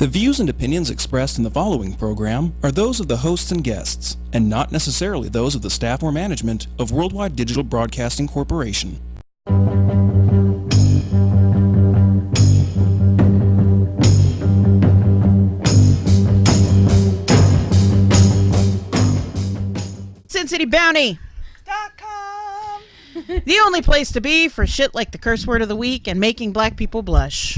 The views and opinions expressed in the following program are those of the hosts and guests, and not necessarily those of the staff or management of Worldwide Digital Broadcasting Corporation. SinCityBounty.com. The only place to be for shit like the curse word of the week and making black people blush.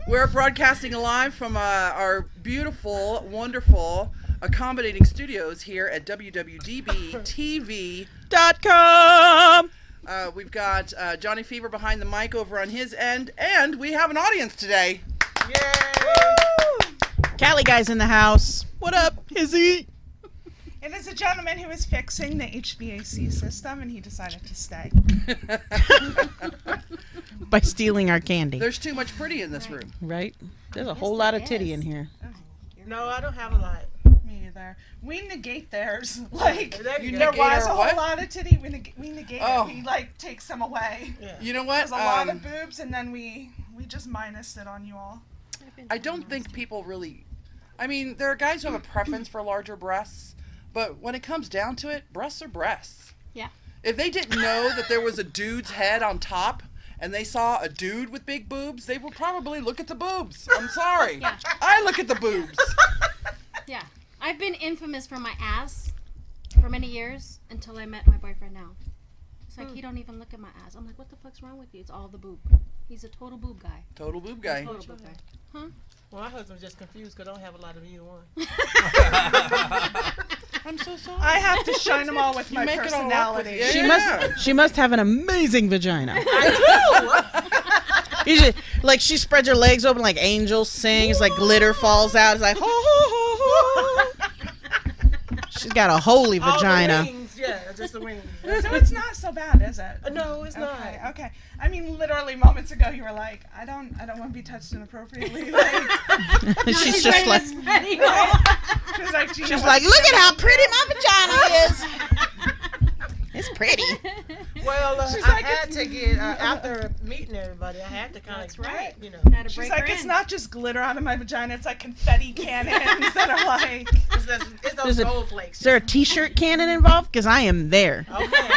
We're broadcasting live from our beautiful, wonderful, accommodating studios here at WWDBTV.com. We've got Johnny Fever behind the mic over on his end, and we have an audience today. Yay! Cali guy's in the house. What up, Izzy? It is a gentleman who is fixing the HVAC system, and he decided to stay. By stealing our candy. There's too much pretty in this room. Right? There's a whole lot of titty in here. No, I don't have a lot. Me either. We negate theirs. Like, You there negate was our a what? whole lot of titty. We negate Oh. it. We, like, take some away. Yeah. You know what? There's a lot of boobs, and then we just minused it on you all. I don't think people really... I mean, there are guys who have a preference for larger breasts, but when it comes down to it, breasts are breasts. Yeah. If they didn't know that there was a dude's head on top and they saw a dude with big boobs, they would probably look at the boobs. I'm sorry. Yeah. I look at the boobs. Yeah. I've been infamous for my ass for many years until I met my boyfriend now. It's like, he don't even look at my ass. I'm like, what the fuck's wrong with you? It's all the boob. He's a total boob guy. Total boob guy. Total boob guy. Huh? Well, my husband's just confused because I don't have a lot of either one. I'm so sorry. I have to shine them all with my make it all up with personality. you. She must have an amazing vagina. I You should, like, she spreads her legs open like angels sing. It's like glitter falls out. It's like, ho, ho, ho, ho. She's got a holy do. All vagina. the wings, yeah, just the wings. So it's not so bad, is it? No, it's not. Okay. I mean, literally moments ago, you were like, I don't want to be touched inappropriately. Like, She's just like, she was like, Gina, she's like, look at how pretty my vagina is. It's pretty. Well, She's I like, had to get, after meeting everybody, I had to kind That's of, right. you know. Had to she's break like, her it's in. not just glitter out of my vagina, it's like confetti cannons that are like, It's those gold flakes. Is there a t-shirt cannon involved? Because I am there. Okay.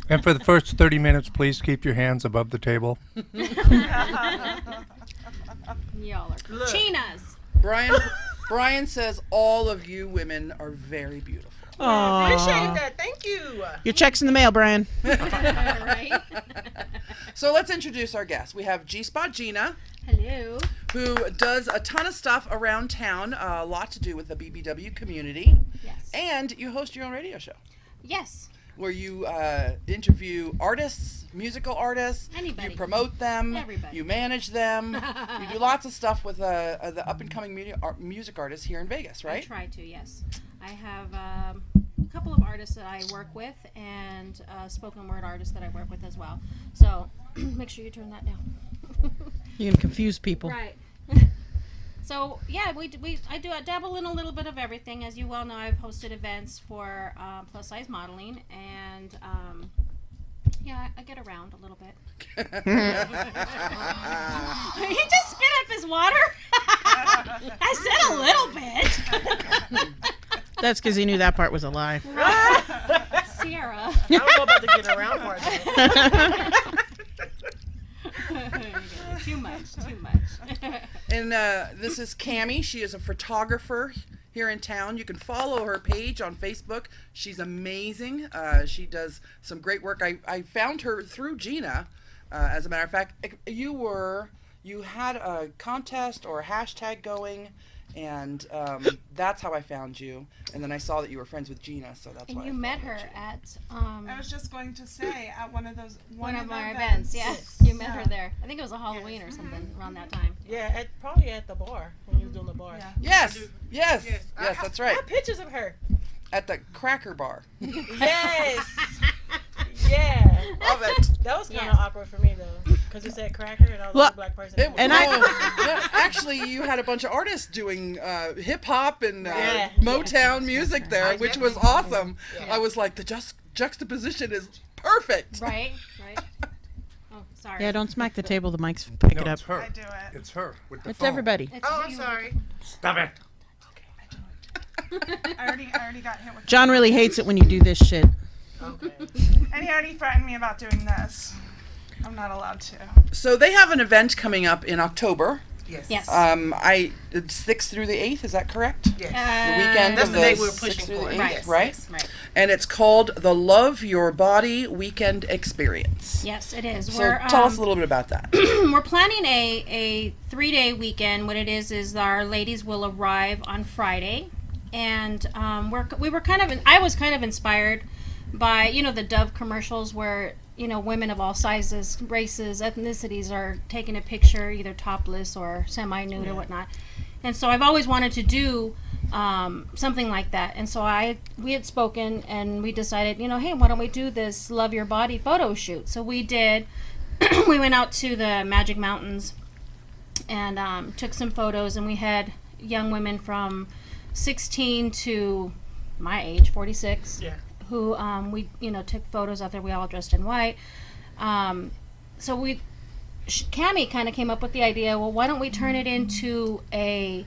And for the first 30 minutes, please keep your hands above the table. Y'all are Look. Chinas. Brian says all of you women are very beautiful. Aww. Appreciate that. Thank you. Your check's in the mail, Brian. Right? So let's introduce our guest. We have Gspot Gina, Hello. who does a ton of stuff around town, a lot to do with the BBW community. Yes. And you host your own radio show Yes. where you interview artists, musical artists. Anybody. You promote them. Everybody. You manage them. You do lots of stuff with the up-and-coming music artists here in Vegas, right? I try to, yes. I have a couple of artists that I work with and spoken word artists that I work with as well. So make sure you turn that down. You can confuse people. Right. So yeah, I dabble in a little bit of everything. As you well know, I've hosted events for plus size modeling, and yeah, I get around a little bit. He just spit up his water. I said a little bit. That's because he knew that part was a lie. Sierra. I don't know about the getting around part. Too much. And this is Cami. She is a photographer here in town. You can follow her page on Facebook. She's amazing. She does some great work. I found her through Gina. As a matter of fact, you had a contest or a hashtag going, and that's how I found you. And then I saw that you were friends with Gina, so that's why. And you met her at I was just going to say, at one of our the events. Yes, you met her there. I think it was a Halloween or something around that time. Yeah, probably at the bar when you were doing the bar. Yeah. Yes, that's right. I have pictures of her. At the Cracker Bar. Yes. Yeah. Love it. That was kind of Yes. awkward for me though, because it said cracker and I was Well, a black person. and Actually, you had a bunch of artists doing hip hop and Yeah. Motown music there, which was awesome. Yeah. I was like, the juxtaposition is perfect. Right. Sorry. Yeah, don't smack the table. The mics pick No, it up. it's her. I do it. It's her with the It's phone. everybody. It's Oh, I'm you. sorry. Stop it. I already got hit with. John really hates it when you do this shit. Okay. And he already threatened me about doing this. I'm not allowed to. So they have an event coming up in October. Yes. Yes. It's 6th through the 8th. Is that correct? Yes. The weekend That's of the the day we were 6th pushing through the for. 8th, Right. right? Yes, right. And it's called the Love Your Body Weekend Experience. Yes, it is. So tell us a little bit about that. We're planning a 3-day weekend. What it is our ladies will arrive on Friday, and I was kind of inspired by the Dove commercials where women of all sizes, races, ethnicities are taking a picture either topless or semi-nude or whatnot. And so I've always wanted to do something like that. And so we had spoken and we decided, hey, why don't we do this Love Your Body photo shoot? So we did. We went out to the Magic Mountains and took some photos, and we had young women from 16 to my age, 46. Yeah. Who we took photos out there. We all dressed in white. So Cami kind of came up with the idea. Well, why don't we turn it into a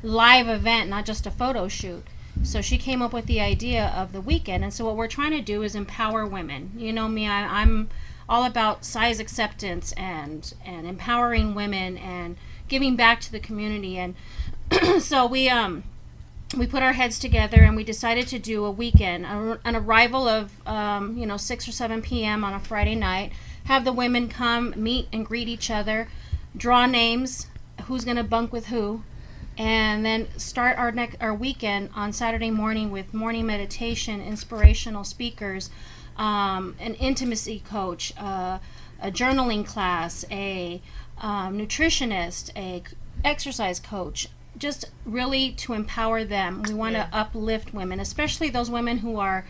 live event, not just a photo shoot? So she came up with the idea of the weekend. And so what we're trying to do is empower women. You know me, I'm all about size acceptance and empowering women and giving back to the community. And so we put our heads together and we decided to do a weekend, an arrival of 6 or 7 p.m. on a Friday night, have the women come meet and greet each other, draw names, who's going to bunk with who, and then start our weekend on Saturday morning with morning meditation, inspirational speakers, an intimacy coach, a journaling class, a nutritionist, a exercise coach, just really to empower them. We want to uplift women, especially those women who are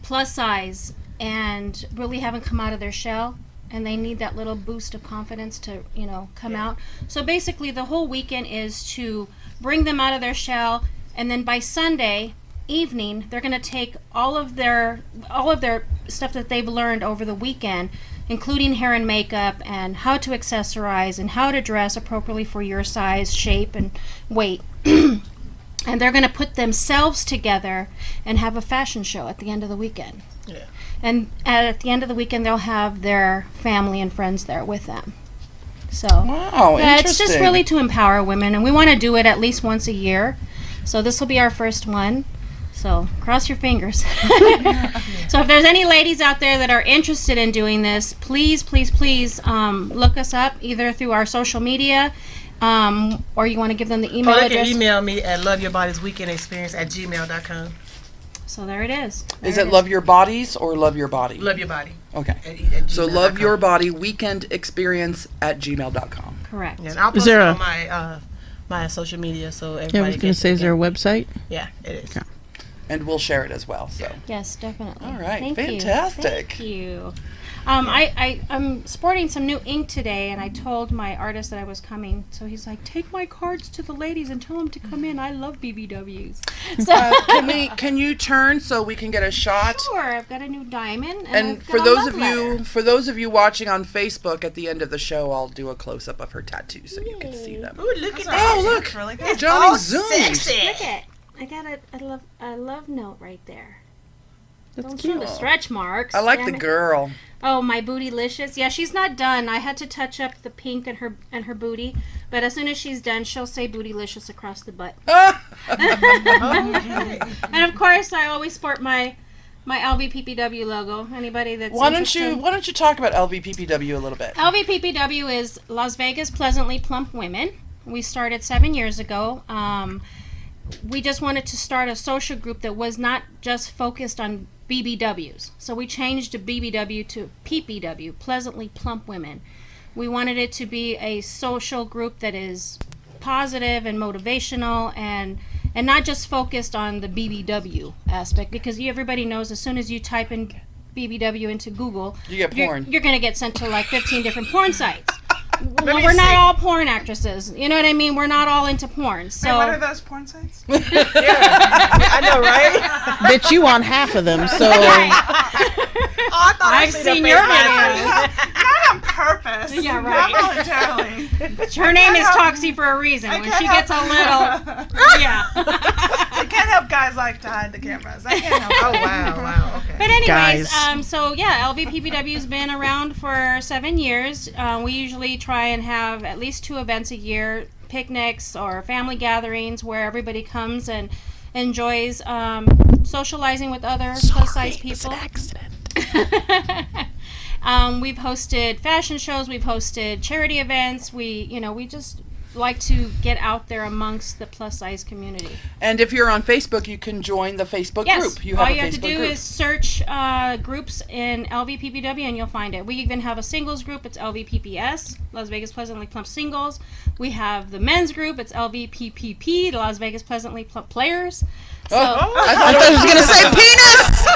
plus size and really haven't come out of their shell, and they need that little boost of confidence to come out. So basically the whole weekend is to bring them out of their shell, and then by Sunday evening they're going to take all of their stuff that they've learned over the weekend, including hair and makeup and how to accessorize and how to dress appropriately for your size, shape, and weight. And they're going to put themselves together and have a fashion show at the end of the weekend. Yeah. And at the end of the weekend, they'll have their family and friends there with them. So, Wow, yeah, it's just interesting. really to empower women, and we want to do it at least once a year. So this will be our first one. So cross your fingers. So if there's any ladies out there that are interested in doing this, please, please, please look us up either through our social media, or you want to give them the email Or they address. can email me at loveyourbody'sweekendexperience@gmail.com. So there it is. Is There it Love Your Bodies or Love Your Body? Love your body. Okay. At So gmail.com. Love Your Body Weekend Experience at gmail.com. Correct. Yeah, and I'll post there it a- on my my social media so everybody. Yeah, I was going to say, is there a website? Yeah, it is. Okay. And we'll share it as well. So Yes, definitely. All right, Thank fantastic. You. Thank you. I'm sporting some new ink today, and I told my artist that I was coming. So he's like, take my cards to the ladies and tell them to come in. I love BBWs. So can you turn so we can get a shot? sure, I've got a new diamond. And I've for got a those love of letter. you watching on Facebook, at the end of the show, I'll do a close up of her tattoos so you can see them. Ooh, look at Oh, that. look, It's really good. Johnny Oh, zoomed. sexy. Look at, I got a love note right there. That's Don't cute. show the stretch marks. I like damn the it. girl. Oh, my bootylicious. Yeah, she's not done. I had to touch up the pink in her booty, but as soon as she's done, she'll say bootylicious across the butt. And of course, I always sport my LVPPW logo. Anybody that's Why don't interested. you talk about LVPPW a little bit? LVPPW is Las Vegas Pleasantly Plump Women. We started 7 years ago. We just wanted to start a social group that was not just focused on BBWs. So we changed the BBW to PPW, Pleasantly Plump Women. We wanted it to be a social group that is positive and motivational and not just focused on the BBW aspect, because everybody knows as soon as you type in BBW into Google, You get porn. You're going to get sent to like 15 different porn sites. well, we're not all porn actresses. You know what I mean? We're not all into porn. So Wait, what are those porn sites? I know, right? Bitch, you on half of them, so. I thought I've seen your videos. Not on purpose. Yeah, right. Not voluntarily. Her name is Toxie for a reason. When she gets a little, yeah. I can't help guys like to hide the cameras. I can't help. Oh, wow. Okay. But anyways, Guys. so yeah, LVPPW's been around for 7 years. We usually try and have at least 2 events a year, picnics or family gatherings where everybody comes and enjoys socializing with other plus-size people. It's an accident. We've hosted fashion shows. We've hosted charity events. We just like to get out there amongst the plus-size community. And if you're on Facebook, you can join the Facebook Yes. group. You All have you a have to Facebook do group. is search groups in LVPPW and you'll find it. We even have a singles group. It's LVPPS, Las Vegas Pleasantly Plump Singles. We have the men's group. It's LVPPP, the Las Vegas Pleasantly Plump Players. So, I I thought thought I was gonna say penis,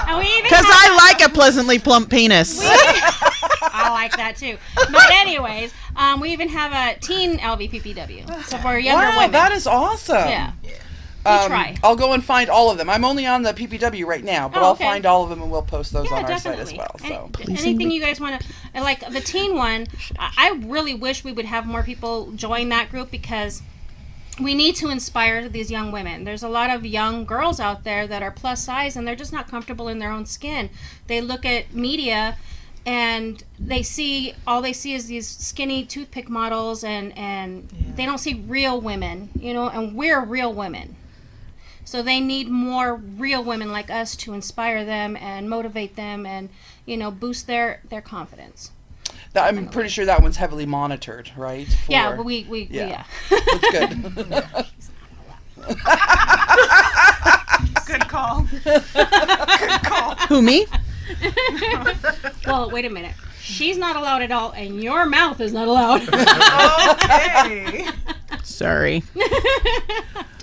and we even because have- I like a pleasantly plump penis. I like that too. But anyways, we even have a teen LVPPW. So for younger wow, women. that is awesome. Yeah. We try. I'll go and find all of them. I'm only on the PPW right now, but Oh, I'll okay. find all of them and we'll post those Yeah, on our definitely. site as well. So. Anything you guys want to, like the teen one, I really wish we would have more people join that group because we need to inspire these young women. There's a lot of young girls out there that are plus size and they're just not comfortable in their own skin. They look at media and all they see is these skinny toothpick models and they don't see real women, and we're real women. So they need more real women like us to inspire them and motivate them and, boost their confidence. I'm pretty sure that one's heavily monitored, right? Yeah, For- we yeah. That's good. Good call. Good call. Who, me? Well, wait a minute. She's not allowed at all, and your mouth is not allowed. Okay. Sorry.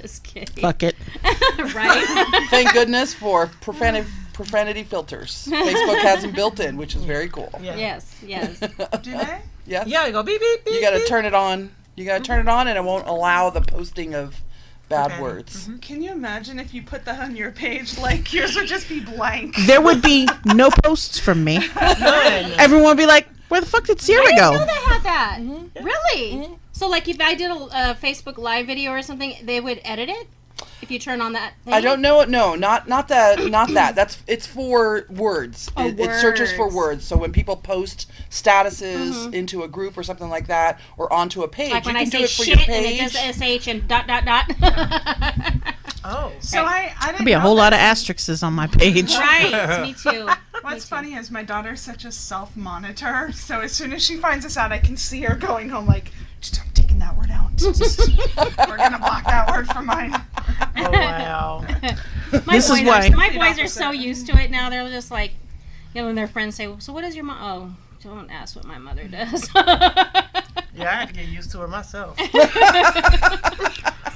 Just kidding. Fuck it. Right? Thank goodness for profanity filters. Facebook has them built in, which is very cool. Yeah. Yes. Do they? Yes. Yeah, you go beep, beep, beep. You got to beep. turn it on. You got to turn it on, and it won't allow the posting of bad Okay. words. Can you imagine if you put that on your page? Like, yours would just be blank. There would be no posts from me. None. Everyone would be like, where the fuck did Sierra I didn't know go? they had that. Really? So, like, if I did a Facebook Live video or something, they would edit it? If you turn on that thing? I don't know. No, not that. It's for words. Oh, It searches for words. words. So when people post statuses into a group or something like that, or onto a page, Like when you I can do say it for shit your and it page. does SH and ... Oh. So I didn't There'd be a know whole lot that. of asterisks on my page. Right, me too. What's funny is my daughter's such a self-monitor, so as soon as she finds this out, I can see her going home like, just I'm taking that word out. We're gonna block that word from mine. Oh, wow. This is why. My boys are so used to it now. They're just like, when their friends say, "So what does your mom?" Oh, don't ask what my mother does. Yeah, I had to get used to her myself.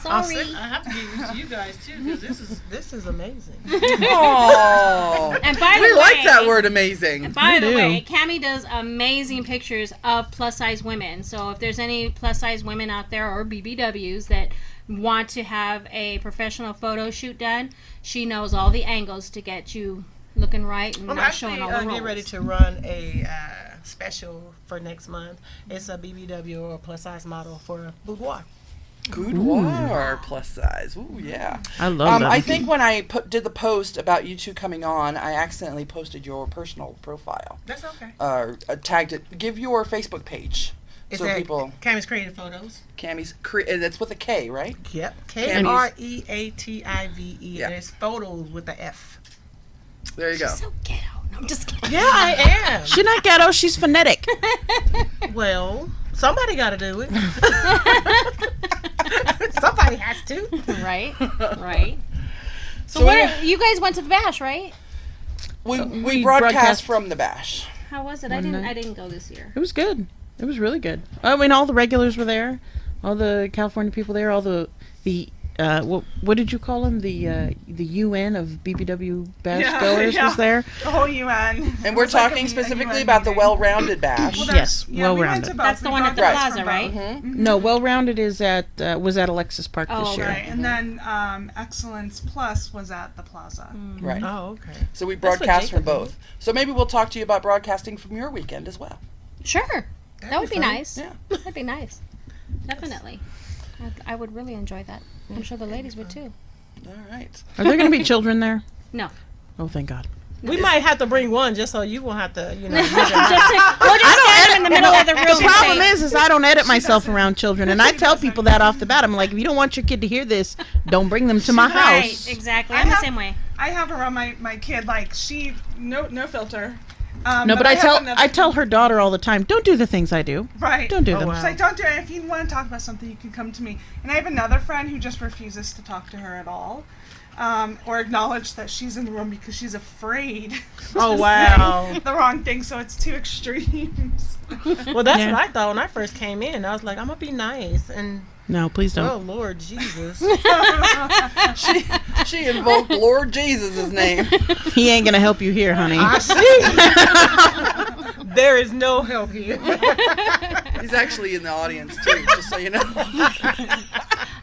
Sorry. I have to get used to you guys too, because this is amazing. Oh, And by the we way, like that word, amazing. By the do. way, Cami does amazing pictures of plus size women. So if there's any plus size women out there or BBWs that want to have a professional photo shoot done, she knows all the angles to get you looking right and I'm not actually showing all the rolls. getting ready to run a special for next month. It's a BBW or plus size model for boudoir. Boudoir plus size. Ooh, yeah. I love that. I think when I did the post about you two coming on, I accidentally posted your personal profile. That's okay. Tagged it. Give your Facebook page. It's so at people. Camis Kreative Fotos. Camis. And it's with a K, right? Yep. Camis. Kreative. Yeah. And it's photos with the F. There you go. So ghetto. No, I'm just kidding. Yeah, I am. She's not ghetto, she's phonetic. Well, somebody got to do it. Somebody has to. Right. So you guys went to the bash, right? We broadcast from the bash. How was it? One night. I didn't go this year. It was good. It was really good. I mean, all the regulars were there. All the California people there. All the what did you call him? The UN of BBW bash Yeah, goers yeah. was there. The whole UN. And we're It was like talking a specifically UN about the meeting. well-rounded bash. Well, Yes, we went well-rounded. to both. That's the We one at the broadcast plaza, from right? both. No, well-rounded is at was at Alexis Park this Oh, year. Right, and then Excellence Plus was at the plaza. Right. Oh, okay. So we That's what broadcast from Jacob did. both. So maybe we'll talk to you about broadcasting from your weekend as well. Sure. That would be fun. nice. Yeah. That'd be nice. Definitely. I would really enjoy that. I'm sure the ladies would too. All right. Are there going to be children there? No. Oh, thank God. We might have to bring one just so you won't have to, use your We'll just stand them in the middle of the room. The problem and say, is I don't edit myself around children, and I tell people that off the bat. I'm like, if you don't want your kid to hear this, don't bring them to my right, house. exactly. I I'm the have- same way. I have around my kid, like, she, no filter. No, but I have tell her daughter all the time, don't do the things I do. Right. Don't do Oh, them. wow. She's like, don't do it. If you want to talk about something, you can come to me. And I have another friend who just refuses to talk to her at all, or acknowledge that she's in the room because she's afraid. Oh, to wow. say the wrong thing. So it's two extremes. Well, that's Yeah. what I thought when I first came in. I was like, I'm going to be nice. And, No, please don't. oh, Lord Jesus. She invoked Lord Jesus' name. He ain't gonna help you here, honey. I see. There is no help here. He's actually in the audience too, just so you know.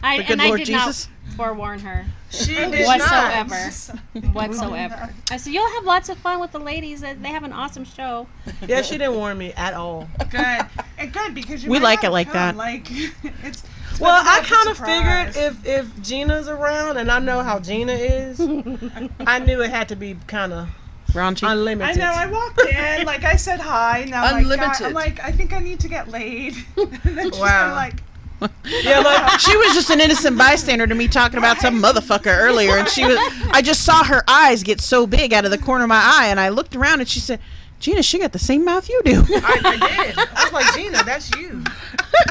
I good Lord did Jesus? not forewarn her She did whatsoever. not. Whatsoever. I said, you'll have lots of fun with the ladies. They have an awesome show. Yeah, she didn't warn me at all. Good. And good because you We might like not it like come. that. Like it's Well, I better to kind of have a figured surprise. if Gina's around, and I know how Gina is, I knew it had to be kind of Raunchy. I unlimited. know. I walked in, like I said hi. Now I'm like, Unlimited. I'm like, I think I need to get laid. And then she's Wow. like, Yeah, like She was just an innocent bystander to me talking about some motherfucker earlier, and I just saw her eyes get so big out of the corner of my eye, and I looked around and she said, Gina, she got the same mouth you do. I did. I was like, Gina, that's you.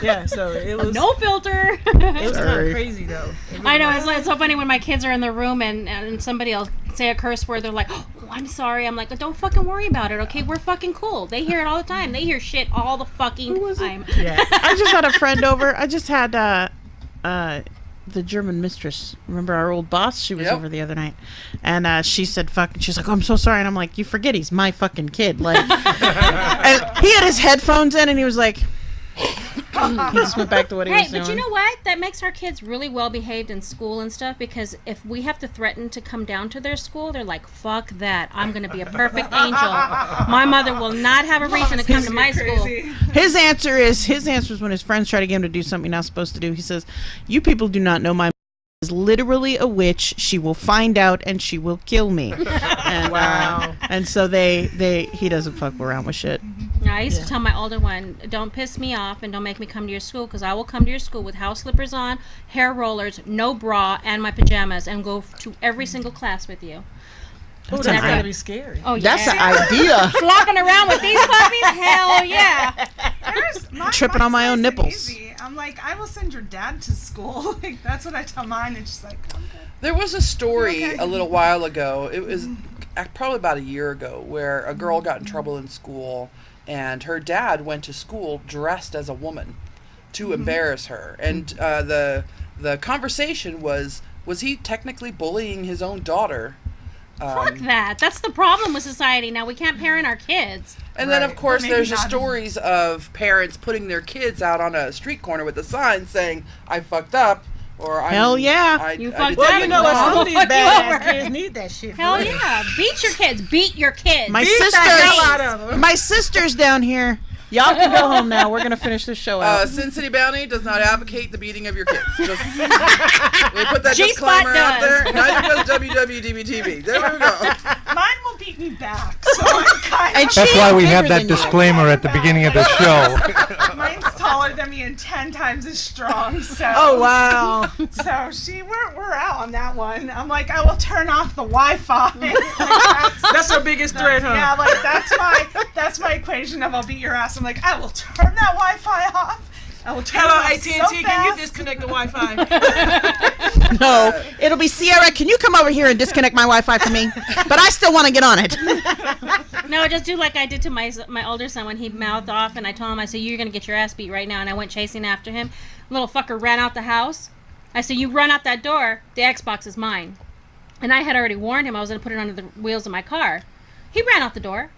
Yeah, so it was No filter. it was kind Sorry. of crazy though. It really I know. was. It's so funny when my kids are in the room and somebody will say a curse word. They're like, oh, I'm sorry. I'm like, don't fucking worry about it, okay? We're fucking cool. They hear it all the time. They hear shit all the fucking time. Yeah. I just had a friend over. I just had the German mistress. Remember our old boss? She was Yep. over the other night, and she said "fuck." She's like, "Oh, I'm so sorry," and I'm like, "You forget he's my fucking kid." Like, and he had his headphones in, and he was like, he just went back to what he Hey, was doing. but you know what? That makes our kids really well behaved in school and stuff, because if we have to threaten to come down to their school, they're like, fuck that. I'm going to be a perfect angel. My mother will not have a reason to come to my school. His answer is when his friends try to get him to do something he's not supposed to do. He says, "You people do not know my is literally a witch. She will find out and she will kill me." And, Wow. and so he doesn't fuck around with shit. Now, I used to tell my older one, don't piss me off and don't make me come to your school, because I will come to your school with house slippers on, hair rollers, no bra, and my pajamas, and go to every single class with you. Oh, That's that's an gotta i- be scary. Oh, yeah. That's the idea. Flopping around with these puppies? Hell yeah. Tripping on my own mine's nice and nipples. easy. I'm like, I will send your dad to school. Like, that's what I tell mine, and she's like, I'm good. There was a story Okay. a little while ago. It was probably about a year ago, where a girl got in trouble in school, and her dad went to school dressed as a woman to embarrass her. And the conversation was he technically bullying his own daughter? Fuck that. That's the problem with society now. We can't parent our kids. And then, of Right. course, Well, maybe there's the not. stories of parents putting their kids out on a street corner with a sign saying, "I fucked up," or Hell yeah. You I fucked did up. Well, you something know what? wrong." Some of these Fuck you badass over. kids need that shit. for Hell real. yeah. Beat your kids. Beat your kids. My Beat the hell out sisters, of them. my sisters down here. Y'all can go home now. We're gonna finish this show out. SinCityBounty does not advocate the beating of your kids. Just, we put that Gspot disclaimer out does. there. Neither does WWDBTV. There we go. Mine will beat me back. So I'm kind And of, she That's why we bigger have that than you. disclaimer at the beginning of the show. mine's taller than me and 10 times as strong. So Oh wow. So we're out on that one. I'm like, I will turn off the Wi-Fi. That's her biggest threat, huh? Yeah, like that's my equation of I'll beat your ass. I'm like, I will turn that Wi-Fi off. I will turn Hello, it off AT&T. so Can you fast. disconnect the Wi-Fi? No, it'll be Sierra. Can you come over here and disconnect my Wi-Fi for me? But I still want to get on it. No, just do like I did to my older son when he mouthed off, and I told him, I said, you're going to get your ass beat right now. And I went chasing after him. Little fucker ran out the house. I said, you run out that door, the Xbox is mine. And I had already warned him I was going to put it under the wheels of my car. He ran out the door.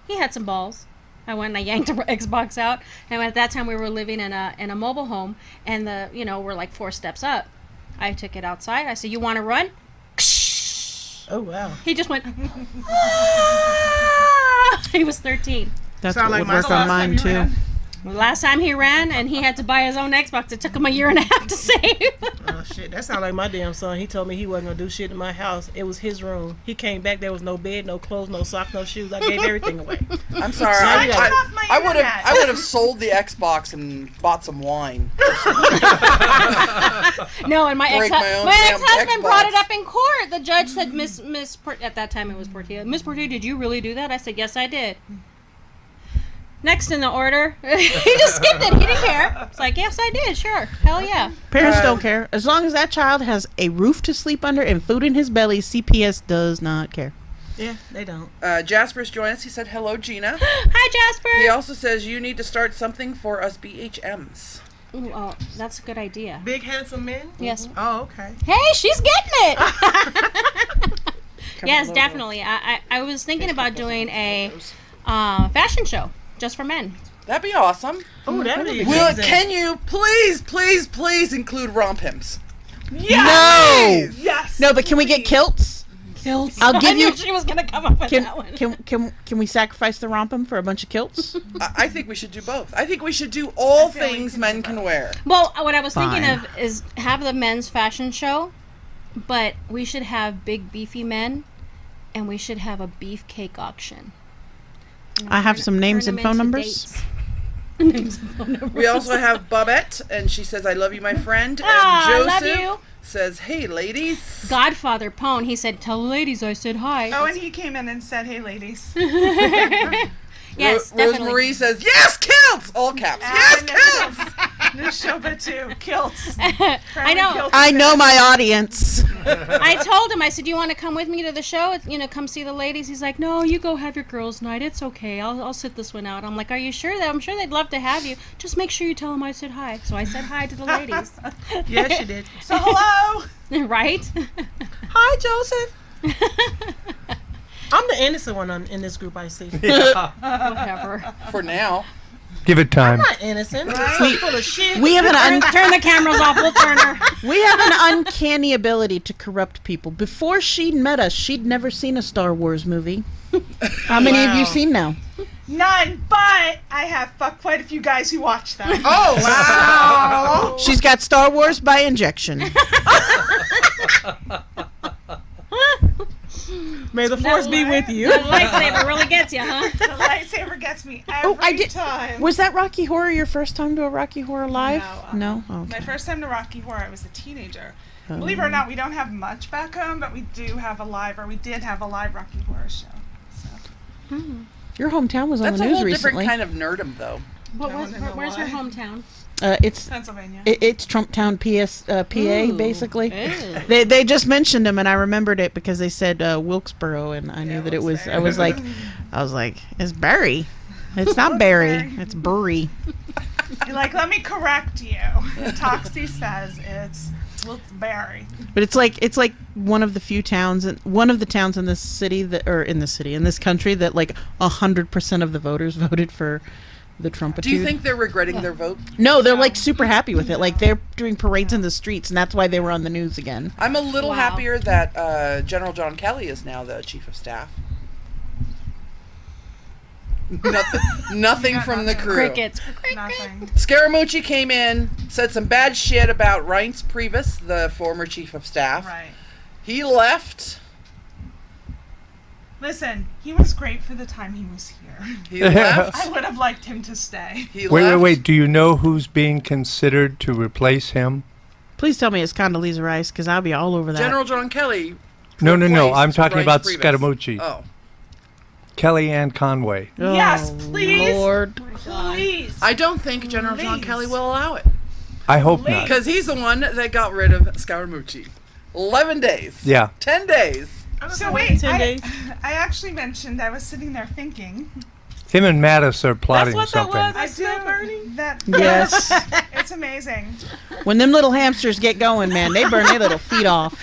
He had some balls. I went and I yanked the Xbox out. And at that time we were living in a mobile home, and we're like 4 steps up. I took it outside. I said, you want to run? Oh, wow. He just went. He was 13. That's Sound what like would work on mine too. Last time he ran, and he had to buy his own Xbox. It took him a year and a half to save. Oh, shit. That sounds like my damn son. He told me he wasn't going to do shit in my house. It was his room. He came back. There was no bed, no clothes, no socks, no shoes. I gave everything away. I'm sorry. I would have sold the Xbox and bought some wine. No, and my Break my own ex-husband damn brought it Xbox. up in court. The judge said, at that time it was Portillo. Miss Portillo, did you really do that? I said, yes, I did. Next in the order, he just skipped it. He didn't care. It's like, yes, I did. Sure. Hell yeah. Parents don't care. As long as that child has a roof to sleep under and food in his belly, CPS does not care. Yeah, they don't. Jasper's joined us. He said, hello, Gina. Hi, Jasper. He also says, you need to start something for us BHMs. Ooh, oh, that's a good idea. Big, handsome men? Yes. Oh, okay. Hey, she's getting it. Yes, definitely. I was thinking about doing a fashion show just for men. That'd be awesome. Oh, that'd be Will, amazing. can you please include romp hymns? Yes! No. Yes. No, but can we get kilts? Kilts. I'll give I knew you- she was gonna come up with that one. Can we sacrifice the rompum for a bunch of kilts? I think we should do both. I think we should do all things men can wear. Well, what I was thinking Fine. of is have the men's fashion show, but we should have big beefy men, and we should have a beefcake auction. I have some names Turn and them phone into numbers. dates. Names and phone numbers. We also have Babette, and she says, I love you, my friend. And I love Joseph you. says, hey, ladies. Godfather Pone, he said, tell the ladies I said hi. Oh, and he came in and said, "Hey, ladies." Yes, definitely. Rosemary says, yes, kilts! All caps. Yes, kilts! Nishoba too. Kilts. I know. Kilts I know my audience. I told him, I said, do you want to come with me to the show? Come see the ladies. He's like, no, you go have your girls' night. It's okay. I'll sit this one out. I'm like, are you sure? I'm sure they'd love to have you. Just make sure you tell them I said hi. So I said hi to the ladies. Yes, she did. So hello. Right? Hi, Joseph. I'm the innocent one in this group, I see. Whatever. For now. Give it time. I'm not innocent. I'm full of shit. We have Turn the cameras off. We'll turn her. we have an uncanny ability to corrupt people. Before she met us, she'd never seen a Star Wars movie. How many have you seen now? None, but I have fucked quite a few guys who watch them. Oh, wow. She's got Star Wars by injection. May the force be with you. The lightsaber really gets you, huh? The lightsaber gets me every I did. time. Was that Rocky Horror your first time to a Rocky Horror Live? No, No? My Okay. first time to Rocky Horror, I was a teenager. Believe it or not, we don't have much back home, but we do have we did have a live Rocky Horror show. So. Your hometown was on That's the a news whole recently. different kind of nerdum, though. Where's your hometown? It's Pennsylvania. it's Trumptown, PA, Ooh. basically. Ew. They just mentioned him, and I remembered it because they said Wilkesboro, and I knew that it was. Wilkes-Barre. I was like, it's Barry. It's not Barry. Wilkes-Barre. It's Bury. You're like, let me correct you. Toxie says it's Wilkes-Barre. But it's like one of the few towns, one of the towns in this city in this country that like 100% of the voters voted for the Trumpitude. Do you think they're regretting their vote? No, they're like super happy with it. Like they're doing parades in the streets, and that's why they were on the news again. I'm a little Wow. happier that General John Kelly is now the chief of staff. Nothing from the crew. Crickets. Nothing. Scaramucci came in, said some bad shit about Reince Priebus, the former chief of staff. Right. He left. Listen, he was great for the time he was here. He left. I would have liked him to stay. He Wait. left. Do you know who's being considered to replace him? Please tell me it's Condoleezza Rice, because I'll be all over that. General John Kelly. No. I'm replaced talking Reince about Priebus. Scaramucci. Oh. Kellyanne Conway. Oh, Yes, please. Lord. Please. I don't think General John Please. Kelly will allow it. I hope not. Because he's the one that got rid of Scaramucci. 11 days. Yeah. 10 days. So wait, 10 days. I actually mentioned, I was sitting there thinking. Him and Mattis are plotting That's what that something. was. I I smell do burning. that. Yes. It's It's amazing. When them little hamsters get going, man, they burn their little feet off.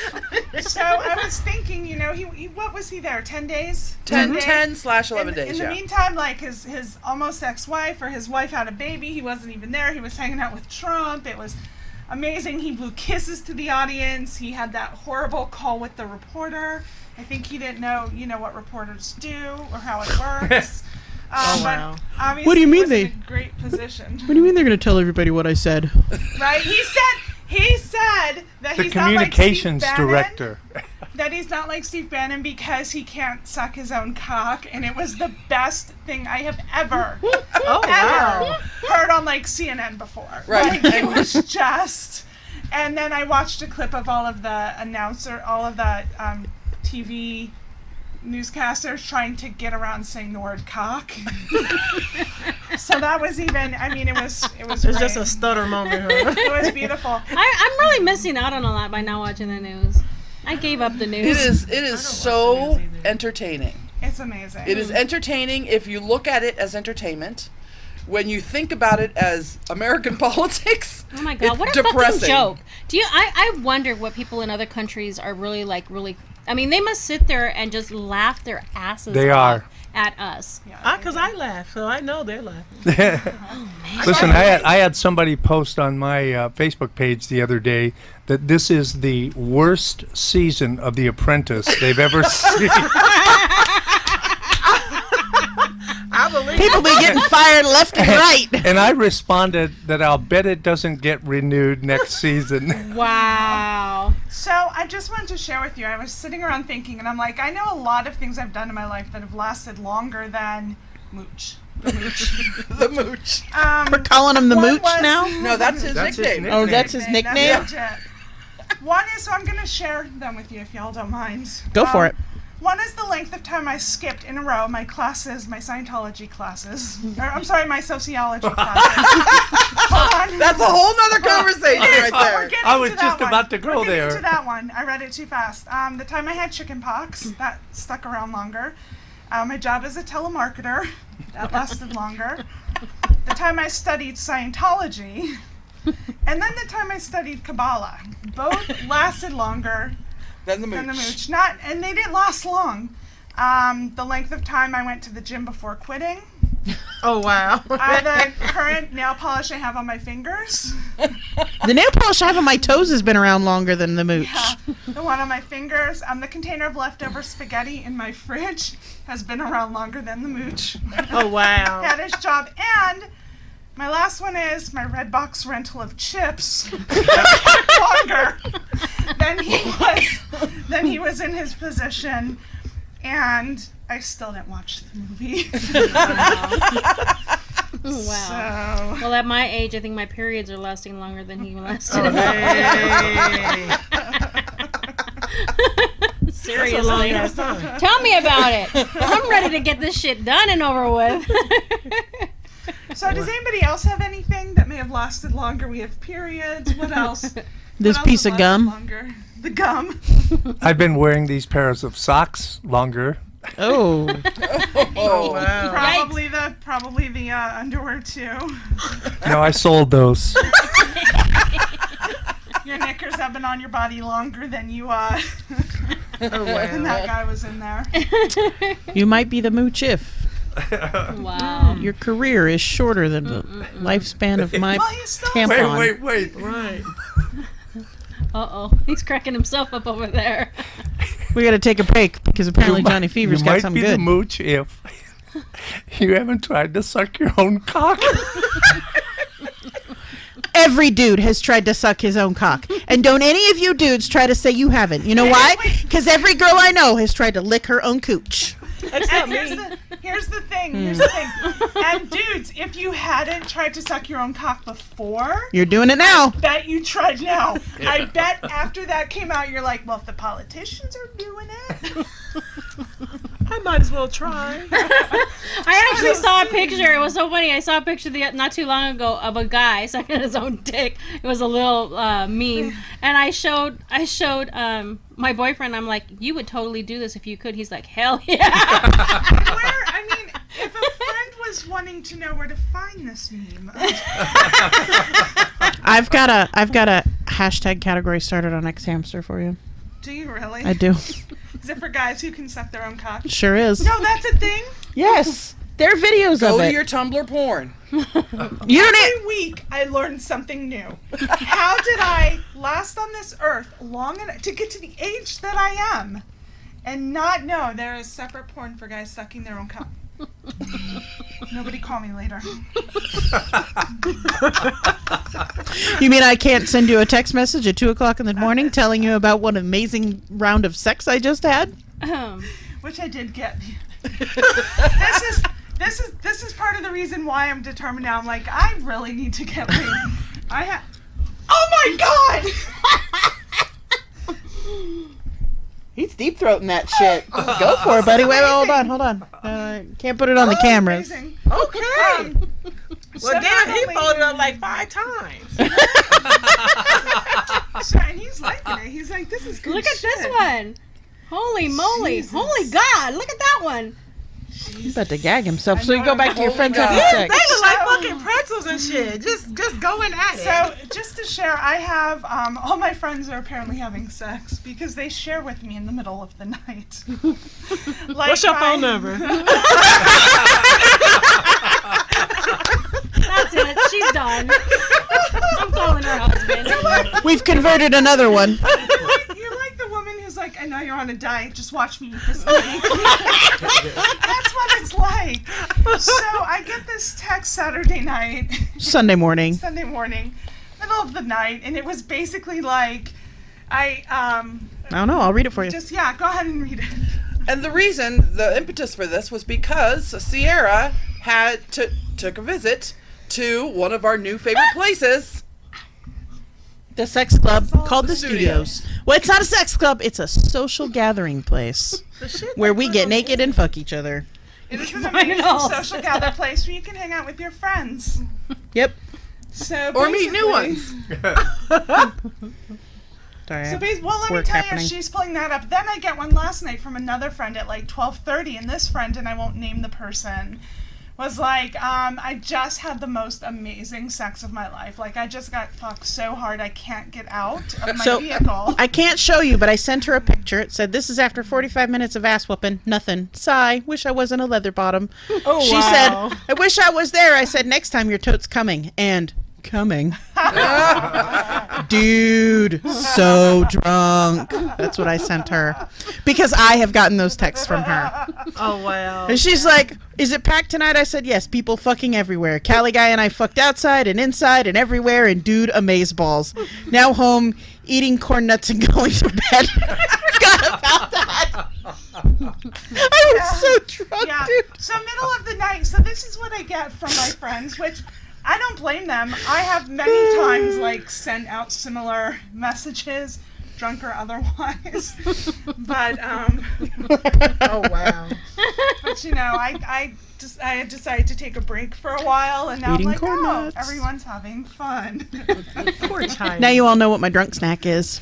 So I was thinking, you know, he what was he there? 10 days? 10/11 days. In the meantime, like his almost ex-wife or his wife had a baby. He wasn't even there. He was hanging out with Trump. It was amazing. He blew kisses to the audience. He had that horrible call with the reporter. I think he didn't know, you know, what reporters do or how it works. Wow. But obviously What do you mean he was they- in a great position. What do you mean they're going to tell everybody what I said? Right? He said that The he's communications not like Steve Bannon, director. that he's not like Steve Bannon because he can't suck his own cock, and it was the best thing I have ever heard on like CNN before. Right. Like, it was just. And then I watched a clip of all of the TV newscasters trying to get around saying the word cock. So that was even. I mean, it was. It's great. just a stutter moment, huh? It was beautiful. I'm really missing out on a lot by not watching the news. I gave up the news. It is so entertaining. It's amazing. It is entertaining if you look at it as entertainment. When you think about it as American politics, Oh my god, it's what a depressing. fucking joke. I wonder what people in other countries are really I mean, they must sit there and just laugh their asses They off are. at us. Because I laugh, so I know they're laughing. Listen, I had somebody post on my Facebook page the other day that this is the worst season of The Apprentice they've ever seen. I believe People be getting fired left and right. And I responded that I'll bet it doesn't get renewed next season. Wow. So I just wanted to share with you, I was sitting around thinking, and I'm like, I know a lot of things I've done in my life that have lasted longer than Mooch. The Mooch. We're calling him the One Mooch was- now? No, that's his That's his nickname. nickname. Oh, that's his nickname? That's legit. One is, so I'm going to share them with you if y'all don't mind. Go for it. One is the length of time I skipped in a row my classes, my Scientology classes. Or, I'm sorry, my sociology classes. Hold on. That's a whole nother conversation right We're there. getting I was to that just one. about to go We're getting there. to that one. I read it too fast. The time I had chicken pox, that stuck around longer. My job as a telemarketer, that lasted longer. The time I studied Scientology, and then the time I studied Kabbalah. Both lasted longer Then the than the Mooch. Mooch. And they didn't last long. The length of time I went to the gym before quitting. Oh, wow. The current nail polish I have on my fingers. The nail polish I have on my toes has been around longer than the Mooch. The one on my fingers. The container of leftover spaghetti in my fridge has been around longer than the Mooch. Oh, wow. Had his job. And my last one is my Redbox rental of chips. Longer than he was in his position. And I still didn't watch the movie. Wow. So, Well, at my age, I think my periods are lasting longer than he lasted. Oh, hey. Seriously. That's a long ass time. Tell me about it. I'm ready to get this shit done and over with. so does anybody else have anything that may have lasted longer? We have periods. What else? This What else piece has of lasted gum. Longer? The gum. I've been wearing these pairs of socks longer. Oh. Oh, Wow. Probably the underwear too. No, I sold those. Your knickers have been on your body longer than you Oh, than wow. that guy was in there. You might be the Mooch if Wow. your career is shorter than the lifespan of my Well, he's still tampon. Wait. Right. Uh-oh. He's cracking himself up over there. We got to take a break because apparently Johnny Fever's got something You might be good. the Mooch if you haven't tried to suck your own cock. Every dude has tried to suck his own cock. And don't any of you dudes try to say you haven't. You know why? Because every girl I know has tried to lick her own cooch. Except And me. here's the thing. And dudes, if you hadn't tried to suck your own cock before, You're doing it now. bet you tried now. I bet after that came out, you're like, well, if the politicians are doing it. I might as well try. I actually saw a picture. It was so funny. I saw a picture not too long ago of a guy sucking his own dick. It was a little meme, and I showed my boyfriend. I'm like, you would totally do this if you could. He's like, hell yeah. If a friend was wanting to know where to find this meme, I've got a hashtag category started on X Hamster for you. Do you really? I do. Is it for guys who can suck their own cock? Sure is. No, that's a thing. Yes. There are videos Go of to it. your Tumblr porn. You don't Every week I learn something new. How did I last on this earth long enough to get to the age that I am and not know there is separate porn for guys sucking their own cock? Nobody call me later. You mean I can't send you a text message at 2:00 in the morning telling you about what amazing round of sex I just had? Which I did get. This is part of the reason why I'm determined now. I'm like, I really need to get laid. Oh my god! He's deep throating that shit. Go for it, buddy. Wait, hold on. Can't put it on the cameras. Amazing. Okay. So Well, damn, he not folded up only- like 5 times. And he's liking it. He's like, this is good Look at shit. this one. Holy moly. Jesus. Holy God. Look at that one. He's about to gag himself. I So you know go I'm back to your holding friends having God. sex. They look like So- fucking pretzels and shit. Just going at it. So, just to share, I have all my friends are apparently having sex because they share with me in the middle of the night. Like What's your my- phone number? That's it. She's done. I'm calling her husband. We've converted another one. You're like the woman who's like, I know you're on a diet, just watch me eat this cake. That's what it's like. So I get this text Saturday night, Sunday morning. Sunday morning, middle of the night, and it was basically like, I don't know. I'll read it for you. go ahead and read it. And the impetus for this was because Sierra took a visit to one of our new favorite places. The sex club called the the Studios. Well, it's not a sex club. It's a social gathering place where we get naked and fuck each other. It is an Why amazing not? social gather place where you can hang out with your friends. Yep. So Or meet new basically- ones. Sorry. So well, let me Work tell happening. you, she's pulling that up. Then I get one last night from another friend at like 12:30, and this friend, and I won't name the person, was like, I just had the most amazing sex of my life. Like, I just got fucked so hard I can't get out of my So, vehicle. I can't show you, but I sent her a picture. It said, "This is after 45 minutes of ass whooping. Nothing. Sigh. Wish I wasn't a leather bottom." Oh, She wow. said, "I wish I was there." I said, "Next time your tote's coming." And coming. Dude, so drunk. That's what I sent her. Because I have gotten those texts from her. Oh, wow. And she's like, "Is it packed tonight?" I said, "Yes, people fucking everywhere. Cali guy and I fucked outside and inside and everywhere, and dude, amazeballs. Now home, eating corn nuts and going to bed." I forgot about that. I was so drunk, Yeah. dude. So middle of the night. So this is what I get from my friends, which I don't blame them. I have many times like sent out similar messages, drunk or otherwise. But Oh, wow. but you know, I decided to take a break for a while, and now Eating I'm like, corn oh, nuts. everyone's having fun. Poor child. Now you all know what my drunk snack is.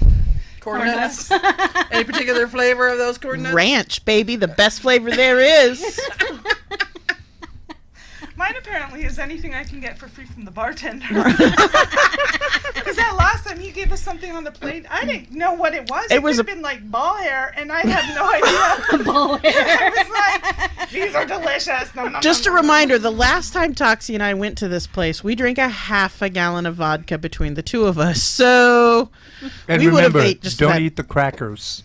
Corn nuts. Any particular flavor of those corn nuts? Ranch, baby, the best flavor there is. Mine apparently is anything I can get for free from the bartender. Because that last time he gave us something on the plate, I didn't know what it was. It was could have been like ball hair, and I have no idea. Ball hair. I was like, these are delicious. Nom, nom, Just a nom, nom. reminder, the last time Toxie and I went to this place, we drank a half a gallon of vodka between the two of us. So And we would have remember, ate just don't about- eat the crackers.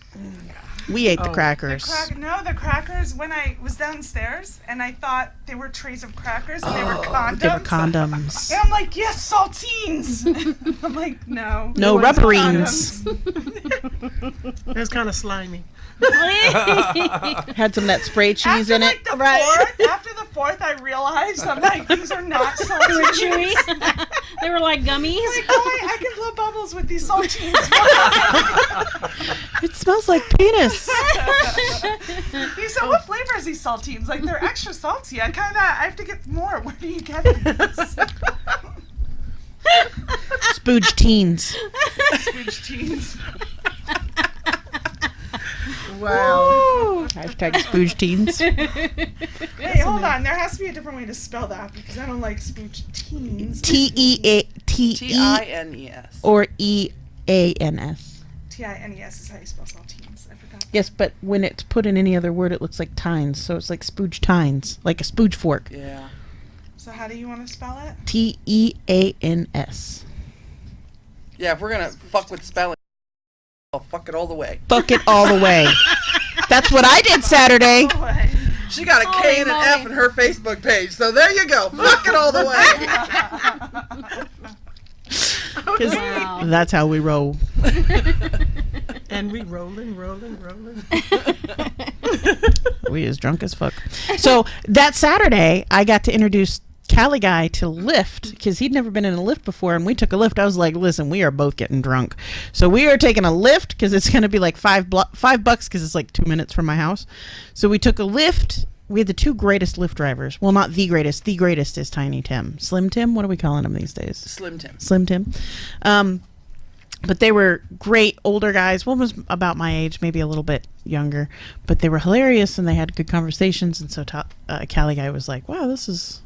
we ate the Oh. crackers. The crackers, when I was downstairs, and I thought they were trays of crackers, and they were condoms. They were condoms. And I'm like, yes, saltines. I'm like, no. No it was rubberines. condoms. It was kind of slimy. Had some of that spray cheese After, in it. like, after the fourth, I realized, I'm like, these are not They were saltines. chewy. They were like gummies. Like, oh, I can blow bubbles with these saltines. It smells like penis. He said, what flavor is these saltines? Like, they're extra salty. I have to get more. Where do you get these? Spugeteans. Spugeteans. Wow. Hashtag Spugeteans. Hey, hold on. There has to be a different way to spell that because I don't like Spugeteans. Teens. T-I-N-E-S. or E-A-N-S? T-I-N-E-S is how you spell saltines. I forgot. Yes, but when it's put in any other word, it looks like tines. So it's like Spugeteans, like a spooge fork. Yeah. So how do you want to spell it? T-E-A-N-S. Yeah, if we're going to fuck with spelling, I'll fuck it all the way. Fuck it all the way. That's what I did Saturday. She got a K and an F in her Facebook page, so there you go. Fuck it all the way. 'Cause Wow. that's how we roll. And we rolling. We is drunk as fuck. So that Saturday, I got to introduce Cali Guy to Lyft because he'd never been in a Lyft before, and we took a Lyft. I was like, "Listen, we are both getting drunk, so we are taking a Lyft because it's going to be like $5 because it's like 2 minutes from my house." So we took a Lyft. We had the two greatest Lyft drivers. Well, not the greatest. The greatest is Tiny Tim, Slim Tim. What are we calling him these days? Slim Tim. Slim Tim. But they were great older guys. One was about my age, maybe a little bit younger, but they were hilarious and they had good conversations. And so Cali Guy was like, "Wow, it was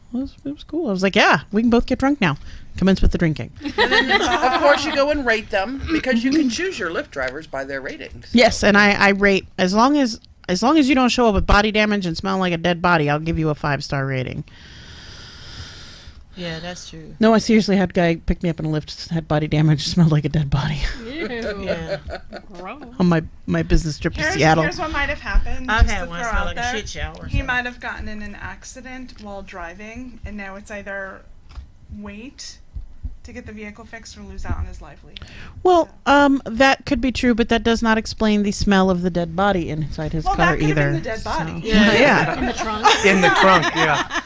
cool." I was like, "Yeah, we can both get drunk now." Commence with the drinking. And then, of course, you go and rate them because you can choose your Lyft drivers by their ratings. Yes, and I rate as long as you don't show up with body damage and smell like a dead body, I'll give you a 5-star rating. Yeah, that's true. No, I seriously had a guy pick me up in a Lyft, had body damage, smelled like a dead body Ew. Yeah. Gross. on my business trip to Seattle. Here's what might have happened. I've just had to one throw smell out like a there. shit shower. He might have gotten in an accident while driving, and now it's either wait to get the vehicle fixed or lose out on his livelihood. Well, that could be true, but that does not explain the smell of the dead body inside his Well, car that could have either. been the dead body. So- Yeah. In the trunk. In the trunk, yeah.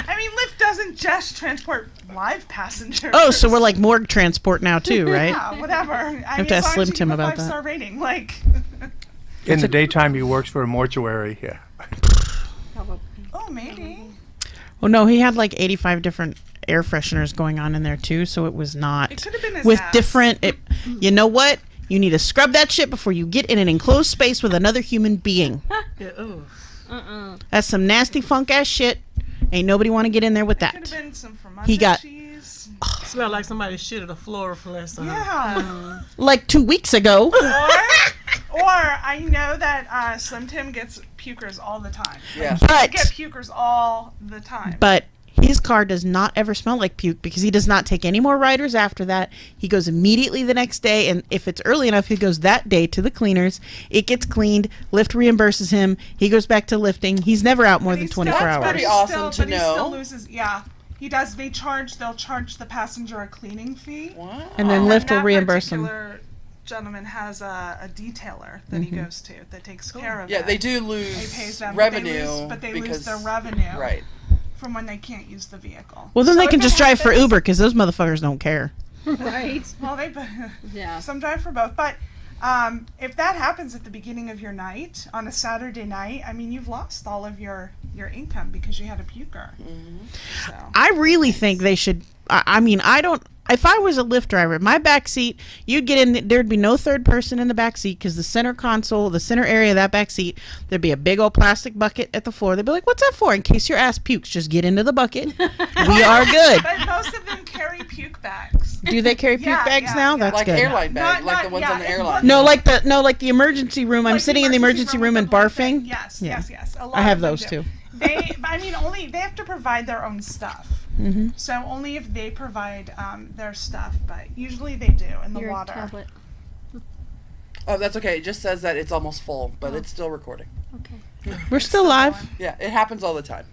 I mean, Lyft doesn't just transport live passengers. Oh, so we're like morgue transport now too, right? Yeah, whatever. I have mean, to as ask long Slim as you Tim give a about that. 5-star rating, like. In the daytime, he works for a mortuary. Yeah. Probably. Oh, maybe. Well, no, he had like 85 different air fresheners going on in there too, so it was not It could have been his with ass. different. You know what? You need to scrub that shit before you get in an enclosed space with another human being. Yeah, ooh. That's some nasty funk ass shit. Ain't nobody want to get in there with Could have that. been some fermented He got- cheese. Smell like somebody shit at the floor for less than Yeah. Like 2 weeks ago. Or I know that Slim Tim gets pukers all the time. Yeah. I get But pukers all the time. his car does not ever smell like puke because he does not take any more riders after that. He goes immediately the next day, and if it's early enough, he goes that day to the cleaners. It gets cleaned. Lyft reimburses him. He goes back to lifting. He's never out more But than he's 24 That's hours. pretty awesome still, to but he still know. loses. Yeah, he does. They'll charge the passenger a cleaning fee. Wow. And then And Lyft will that reimburse him. particular gentleman has a detailer that he goes to that takes care of Yeah, that. they do He lose pays them, revenue but they because lose their revenue right. from when they can't use the vehicle. Well, then So they if can it just drive for happens- Uber because those motherfuckers don't care. Right. Well, Yeah. some drive for both, but if that happens at the beginning of your night on a Saturday night, I mean, you've lost all of your income because you had a puker. So. I really think they should. I mean, I don't. If I was a Lyft driver, my back seat, you'd get in. There'd be no third person in the back seat because the center console, the center area of that back seat, there'd be a big old plastic bucket at the floor. They'd be like, "What's that for?" In case your ass pukes, just get into the bucket. We are good. But most of them carry puke bags. Do they carry puke Yeah, bags yeah, now? yeah. That's Like good. airline bag, Not- like the ones yeah, on the it's airline. one- No, like the emergency room. I'm Like sitting in the emergency room with and the blanket. barfing. Yes, Yeah. yes. A lot I have of them those do. too. They have to provide their own stuff. So only if they provide their stuff, but usually they do in the Your water. tablet. Oh, that's okay. It just says that it's almost full, but it's still recording. Okay. We're still live. Yeah, it happens all the time.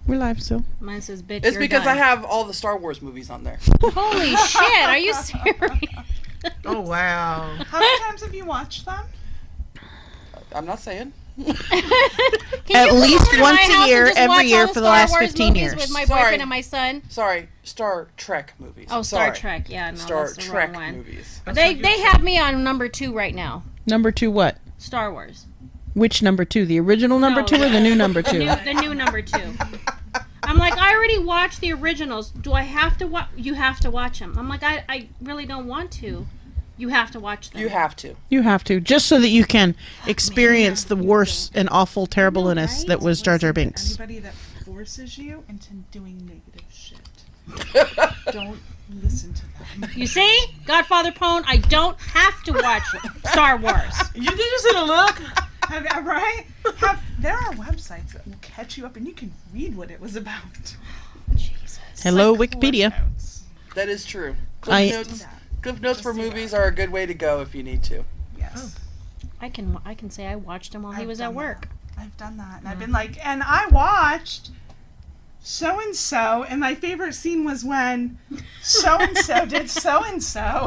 We're live still. Mine says, "Bitch, It's you're because done." I have all the Star Wars movies on there. Holy shit! Are you serious? Oh, wow. How many times have you watched them? I'm not saying. Can At you come least over to once my a house year, and just every watch year all for the the Star last Wars 15 movies years. with my Sorry. boyfriend and my son? Sorry, Star Trek movies. Oh, Star Sorry. Trek. Yeah, no, Star that's the Trek wrong one. movies. They have me on number 2 right now. Number 2, what? Star Wars. Which number 2? The original number No, 2 or the new number 2? The new number 2. I'm like, I already watched the originals. Do I have to watch? You have to watch them. I'm like, I really don't want to. You have to watch them. You have to. You have to, just so that you can experience the worst and awful terribleness Right? that was Jar Jar Listen to Binks. Anybody that forces you into doing negative shit. Don't listen to them. You see? Godfather Pone, I don't have to watch Star Wars. You did just in a look. Right? There are websites that will catch you up and you can read what it was about. Jesus. Hello, Like Wikipedia. Cliff Notes. That is true. I- Cliff Notes for movies are a good way to go if you need to. Yes. I can say I watched him while he I've was done at work. I've done that. And I've been like, and I watched so-and-so, and my favorite scene was when so-and-so did so-and-so.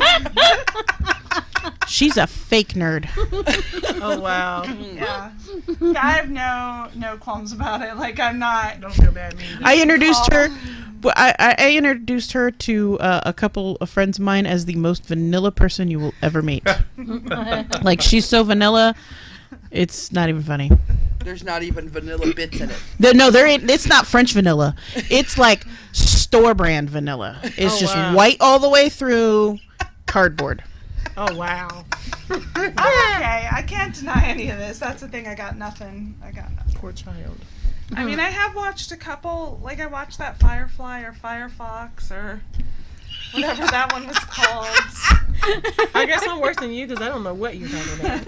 She's a fake nerd. Oh wow. Yeah. I have no qualms about it. Like, I'm not... Don't feel bad, me. I introduced her. I introduced her to a couple of friends of mine as the most vanilla person you will ever meet. Like, she's so vanilla, it's not even funny. There's not even vanilla bits in it. No, there ain't. It's not French vanilla. It's like store brand vanilla. It's just wow. white all the way through, cardboard. Oh wow. I'm okay. I can't deny any of this. That's the thing. I got nothing. Poor child. I mean, I have watched a couple. Like, I watched that Firefly or Firefox or whatever that one was called. I guess I'm worse than you because I don't know what you're talking about.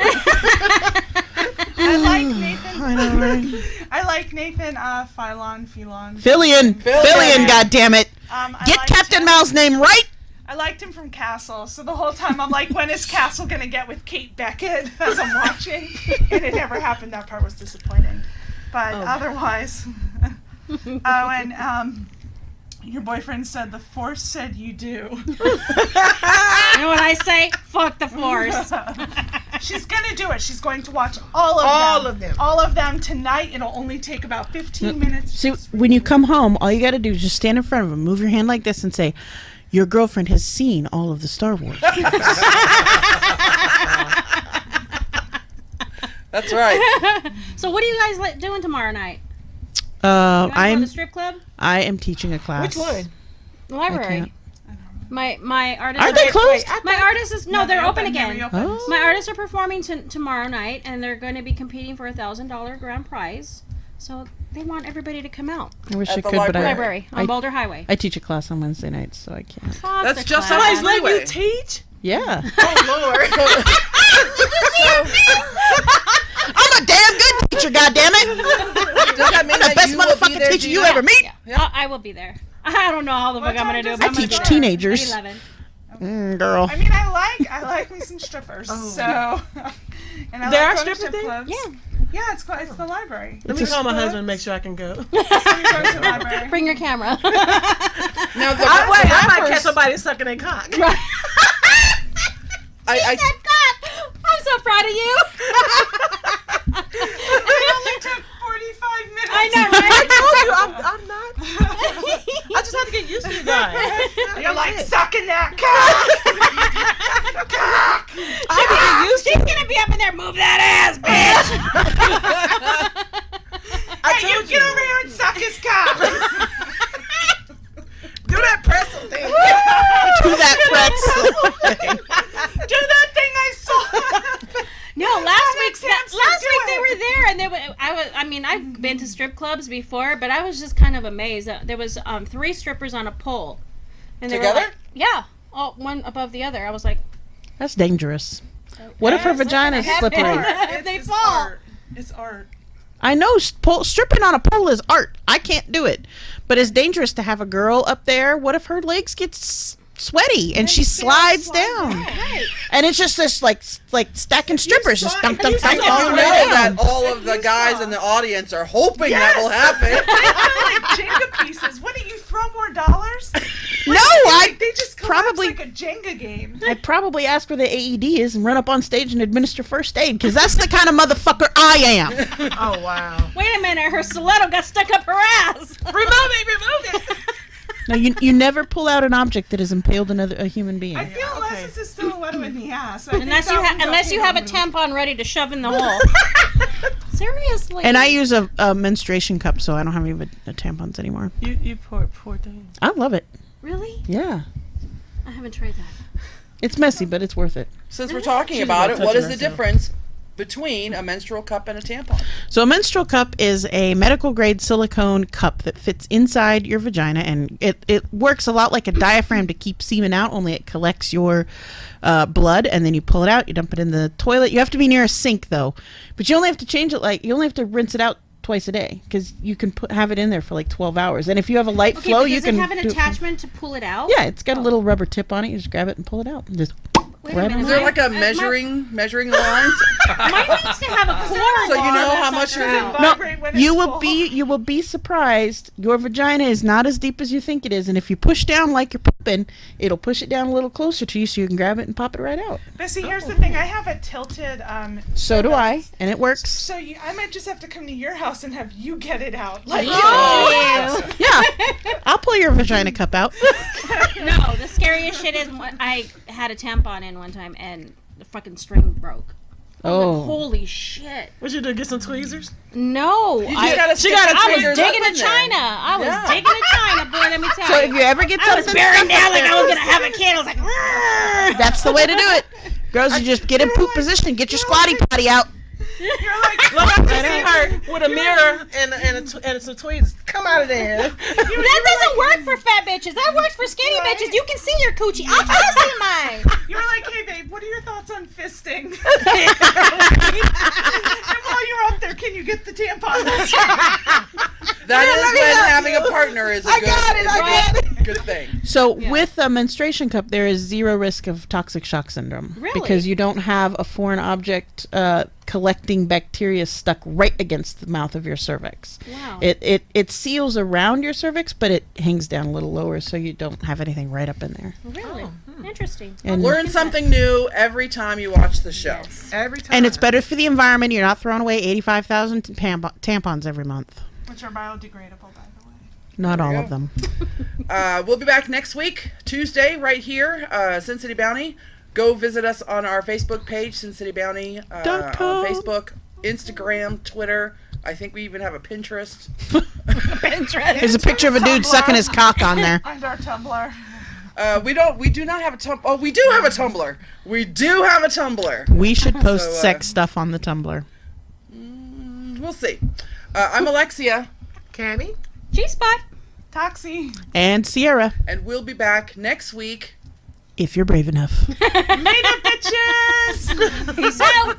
I like Nathan. I know, right? I like Nathan Fillion. Fillion, goddammit. I Get liked Captain him. Mal's name right. I liked him from Castle, so the whole time I'm like, when is Castle gonna get with Kate Beckett as I'm watching? And it never happened. That part was disappointing. But otherwise, and your boyfriend said the Force said you do. You know what I say? Fuck the Force. She's gonna do it. She's going to watch All all of them. All of them tonight. It'll only take about 15 minutes. See, when you come home, all you got to do is just stand in front of him, move your hand like this, and say, "Your girlfriend has seen all of the Star Wars." That's right. So what are you guys doing tomorrow night? You wanna go to I'm the strip club? I am teaching a class. Which one? The library. can't. My artist. Aren't they closed? My artist is they're open again. Reopened. Oh. My artists are performing tomorrow night, and they're going to be competing for a $1,000 grand prize. So they want everybody to come out. I wish At I the could, but Library on I Boulder Highway. I teach a class on Wednesday nights, so I can't. Fuck That's the just class. how Somebody's letting Anyway. you teach? Yeah. Oh Lord. I'm a damn good teacher, goddammit. Does that mean I'm the that best you will be motherfucking there, teacher you Gina? ever meet. Yeah. I will be there. I don't know how the fuck I'm going to do it. time but does I'm it gonna teach be there. teenagers. 11. Girl. I mean, I like me some strippers. So, and I There like are going to strippers there? clubs. Yeah. Yeah, it's the library. Let me call my husband and make sure I can go. So you go to the library. Bring your camera. Now the I might rappers- catch somebody sucking their cock. I God, I'm so proud of you. It only took 45 minutes. I know, I right? told you, I'm not. I just have to get used to you guys. You're like sucking that cock. She's gonna be up in there. Move that ass, bitch. Hey, you get over here and suck his cock. Do that pretzel thing. Do that pretzel. Do that thing I saw. No, last week Samson, last do week they it. were there, and they were. I mean, I've been to strip clubs before, but I was just kind of amazed. There was 3 strippers on a pole, and they Together? were like, yeah, all one above the other. I was like, That's dangerous. What if her vagina's slippery? If they It's fall. art. It's art. I know stripping on a pole is art. I can't do it. But it's dangerous to have a girl up there. What if her legs get sweaty and she slides down? Right. And it's just this like stacking strippers just dump, dump, I dump know all that around. all of the guys in the audience are hoping that will happen. Like Jenga pieces. What do you throw more dollars? No, I They just collapse probably like a Jenga game. I'd probably ask where the AED is and run up on stage and administer first aid because that's the kind of motherfucker I am. Oh wow. Wait a minute, her stiletto got stuck up her ass. Remove it. No, you never pull out an object that has impaled a human being. I feel unless it's a stiletto in the ass. Unless you have a tampon ready to shove in the hole. Seriously. And I use a menstruation cup, so I don't have any tampons anymore. You poor thing. I love it. Really? Yeah. I haven't tried that. It's messy, but it's worth it. Since we're talking She's about about it, what is touching the herself. difference between a menstrual cup and a tampon? So a menstrual cup is a medical grade silicone cup that fits inside your vagina, and it works a lot like a diaphragm to keep semen out, only it collects your blood, and then you pull it out, you dump it in the toilet. You have to be near a sink though, but you only have to change it, you only have to rinse it out twice a day, because you can have it in there for like 12 hours, and if you have a light flow, you can does it have an attachment to pull it out? Yeah, it's got a little rubber tip on it. You just grab it and pull it out. And just Wait a minute. Is there like a measuring the lines? Mine needs to have a cord. So you know how much you're No, you will be surprised. Your vagina is not as deep as you think it is, and if you push down like you're pooping, it'll push it down a little closer to you, so you can grab it and pop it right out. But see, here's the thing. I have a tilted. So do I, and it works. So I might just have to come to your house and have you get it out. Yeah, I'll pull your vagina cup out. No, the scariest shit is when I had a tampon in one time and the fucking string broke. Oh. Holy shit. What you do? Get some tweezers? No. I was digging a China. I was digging a China, boy, let me tell you. So if you ever get something bearing down like I was going to have a kid, I was like, "Rrrr." that's the way to do it. Girls, you just get in poop position, get your squatty potty out. You're like, see her with a mirror and some tweezers. Come out of there. That doesn't work for fat bitches. That works for skinny bitches. You can see your coochie. I can't see mine. You were like, hey babe, what are your thoughts on fisting? And while you're up there, can you get the tampon? That is when having a partner is a good thing. So with a menstruation cup, there is zero risk of toxic shock syndrome. Really? Because you don't have a foreign object collecting bacteria stuck right against the mouth of your cervix. Wow. It seals around your cervix, but it hangs down a little lower, so you don't have anything right up in there. Really? Interesting. And, Learn something new every time you watch the show. Every time. and it's better for the environment. You're not throwing away 85,000 tampons every month. Which are biodegradable, by the way. Not all you of them. We'll be back next week, Tuesday, right here, Sin City Bounty. Go visit us on our Facebook page, Sin City Bounty, on Facebook, Instagram, Twitter. I think we even have a Pinterest. There's a picture of a dude sucking his cock on there. And our Tumblr. We do not have a Tumblr. Oh, we do have a Tumblr. We do have a Tumblr. We should post sex stuff on the Tumblr. We'll see. I'm Alexia. Cami? Gspot. Toxie. And Sierra, And we'll be back next week. if you're brave enough. Made up, bitches! Peace out.